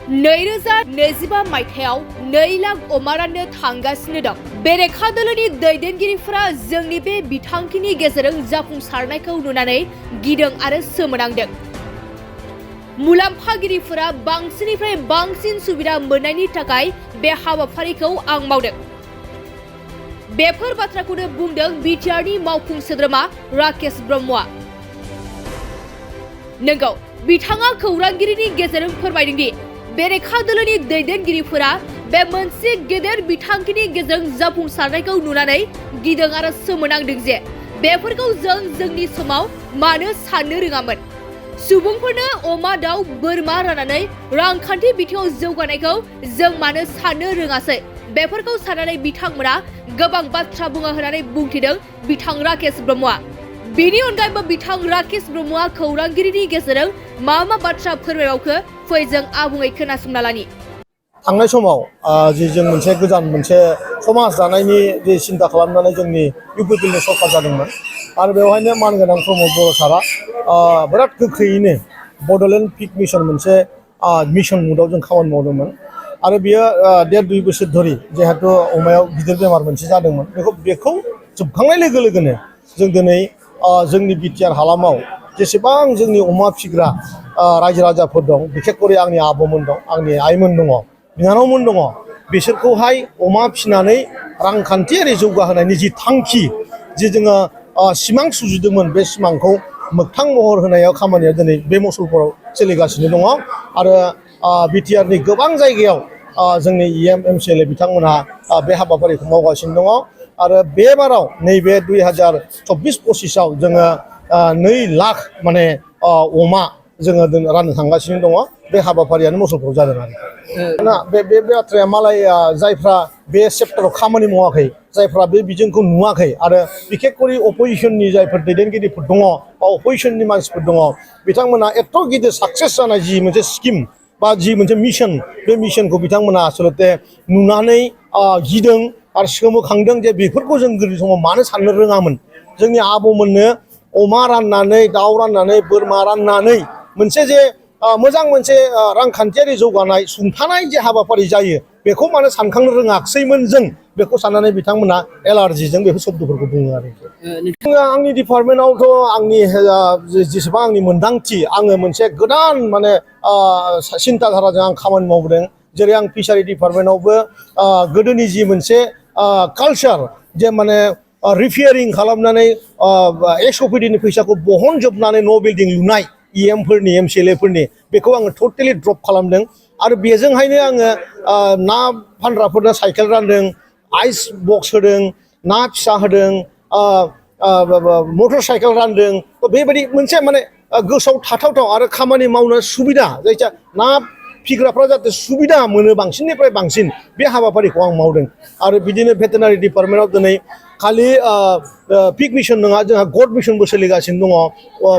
2025 मायथाइयाव 2 लाख अमा राननो थांगासिनो दं। बेरेखा दोलोनि दैदेनगिरिफोरा जोंनि बे बिथांखिनि गेजेरजों जाफुंसारनायखौ नुनानै गिदों आरो सोमोनांदों। मुलाम्फागिरिफोरा बांसिननिफ्राय बांसिन सुबिदा मोननायनि थाखाय बे हाबाफारिखौ आं मावदों। बेफोर बाथ्राखौनो बुंदों बिटिआरनि मावफुं सोद्रोमा राकेश ब्रह्मआ। नंगौ, बिथाङा खौरांगिरिनि गेजेरजों फोरमायदों दि बेरेखा दोलोनि दैदेनगिरिफोरा बे मोनसे गेदेर बिथांखिनि गेजेरजों जाफुंसारनायखौ नुनानै गिदों आरो सोमोनांदों जे बेफोरखौ जोंनि समाव मानो साननो रोङामोन। सुबुंफोरनो अमा दाउ बोरमा राननानै रांखान्थि बिथिङाव जौगानायखौ जों मानो साननो रोङासै। बेफोरखौ साननानै बिथांमोना गोबां बाथ्रा बुङो होननानै बुंथिदों बिथां राकेश ब्रह्मआ। बिनि अनगायैबो बिथां राकेश ब्रह्मआ खौरांगिरिनि गेजेरजों मा बाथ्रा फोरमायबावखो फै जों आबुङै खोनासंना लानि। थांनाय समाव जों मोनसे गोजान मोनसे समाज दानायनि जे सिन्था खालामनानै जोंनि इउपिपिएलनि सरकार जादोंमोन आरो बेवहायनो मानगोनां प्रमद बर' सारा बिराद गोख्रैयैनो बड'लेण्ड पिक मिशन मोनसे मिशन मुडआव जों खामानि मावदोंमोन आरो बियो 1.5-2 बोसोर धरि जिहेतु अमायाव गिदिर बेमार मोनसे जादोंमोन बेखौ जोबखांनाय लोगो लोगोनो जों दिनै जोंनि बिटिआर हालामाव जेसेबां जोंनि अमा फिग्रा रायजो राजाफोर दं, बिखेखकरि आंनि आबौमोन दं, आंनि आइमोन दङ, बिनानावमोन दङ, बिसोरखौहाय अमा फिनानै रांखान्थियारि जौगाहोनायनि जि थांखि जि जोङो सिमां सुजुदोंमोन बे सिमांखौ मोगथां महर होनायाव खामानिया दिनै बे मसलपुराव सोलिगासिनो दङ आरो बिटिआरनि गोबां जायगायाव जोंनि इएम एमसिएलए बिथांमोनहा बे हाबाफारिखौ मावगासिनो दङ आरो बे बाराव नैबे 2024-25आव जोङो 2 लाख माने अमा जोङो राननो थांगासिनो दङ। बे हाबाफारियानो मसलपुराव जादों आरो ना बे बाथ्राया मालाय जायफ्रा बे सेक्टराव खामानि मावाखै, जायफ्रा बे बिजोंखौ नुवाखै आरो बिखेखकरि अपोजिसननि जायफोर दैदेनगिरिफोर दङ बा अपोजिसननि मानसिफोर दङ बिथांमोना एथ' गिदिर साक्सेस जानाय जि मोनसे स्किम बा जि मोनसे मिशन, बे मिशनखौ बिथांमोना आसलते नुनानै गिदों आरो सोमोखांदों जे बेफोरखौ जों गोदोनि समाव मानो साननो रोङामोन। जोंनि आबौमोननो अमा राननानै, दाउ राननानै, बोरमा राननानै मोनसे जे मोजां मोनसे रांखान्थियारि जौगानाय सुंथानाय जे हाबाफारि जायो बेखौ मानो सानखांनो रोङाखैमोन जों बेखौ साननानै बिथांमोना एलार्जिजों बेफोर शब्दफोरखौ बुङो आरो आंनि डिपार्टमेन्टआवथ' आंनि जेसेबां आंनि मोन्दांथि आङो मोनसे गोदान माने सिन्ताधाराजों आं खामानि मावबोदों। जेरै आं फिसारि डिपार्टमेन्टआवबो गोदोनि जि मोनसे कालचार जे माने रिपेयारिं खालामनानै एसअपिडिनि फैसाखौ बहनजोबनानै न' बिल्डिं लुनाय इएमफोरनि एमसिएलएफोरनि बेखौ आङो टटेलि ड्रप खालामदों आरो बेजोंहायनो आङो ना फानग्राफोरनो साइकेल रानदों, आइस बक्स होदों, ना फिसा होदों, मटर साइकेल रानदों। बेबायदि मोनसे माने गोसोआव थाथावथाव आरो खामानि मावनो सुबिदा जायखिया ना फिग्राफ्रा जाहाथे सुबिदा मोनो बांसिननिफ्राय बांसिन बे हाबाफारिखौ आं मावदों आरो बिदिनो भेटेनारि डिपार्टमेन्टआव दिनै खालि पिक मिशन नङा, जोंहा गड मिशनबो सोलिगासिनो दङ,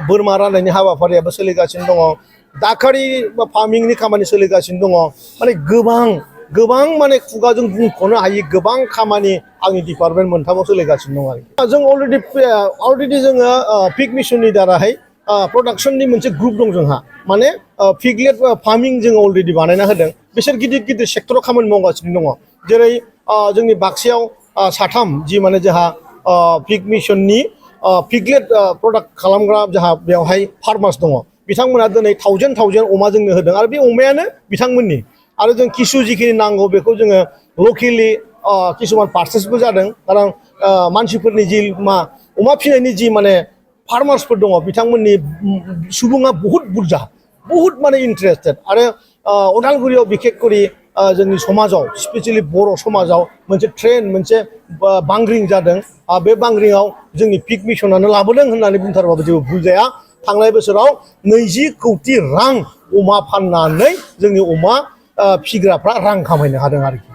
बोरमा राननायनि हाबाफारियाबो सोलिगासिनो दङ, दाखारि बा फार्मिंनि खामानि सोलिगासिनो दङ। माने गोबां माने खुगाजों बुंख'नो हायि गोबां खामानि आंनि डिपार्टमेन्ट मोनथामाव सोलिगासिनो दं आरोखि। जों अलरेडि जोङो पिक मिशननि दाराहाय प्रडाक्शननि मोनसे ग्रुप दं जोंहा, माने पिगलेट फार्मिं जोङो अलरेडि बानायना होदों। बिसोर गिदिर सेक्टराव खामानि मावगासिनो दङ। जेरै जोंनि बाक्सायाव साथाम जि माने जोंहा पिक मिशननि पिगलेट प्रडाक्ट खालामग्रा जोंहा बेवहाय फार्मार्स दङ। बिथांमोना दिनै 1000 अमा जोंनो होदों आरो बे अमायानो बिथांमोननि आरो जों किसु जिखिनि नांगौ बेखौ जोङो लकेलि किसुमान पार्चेसबो जादों। खारन मानसिफोरनि जि अमा फिनायनि जि माने फार्मार्सफोर दङ बिथांमोननि सुबुङा बुहुत माने इन्टारेस्टेड आरो उदालगुरियाव बिखेखकरि जोंनि समाजाव स्पेसियेलि बर' समाजाव मोनसे बांग्रिं जादों। बे बांग्रिंआव जोंनि पिक मिशनानो लाबोदों होननानै बुंथारबाबो जेबो भुल जाया। थांनाय बोसोराव 20 कौटि रां अमा फाननानै जोंनि अमा फिग्राफ्रा रां खामायनो हादों आरोखि।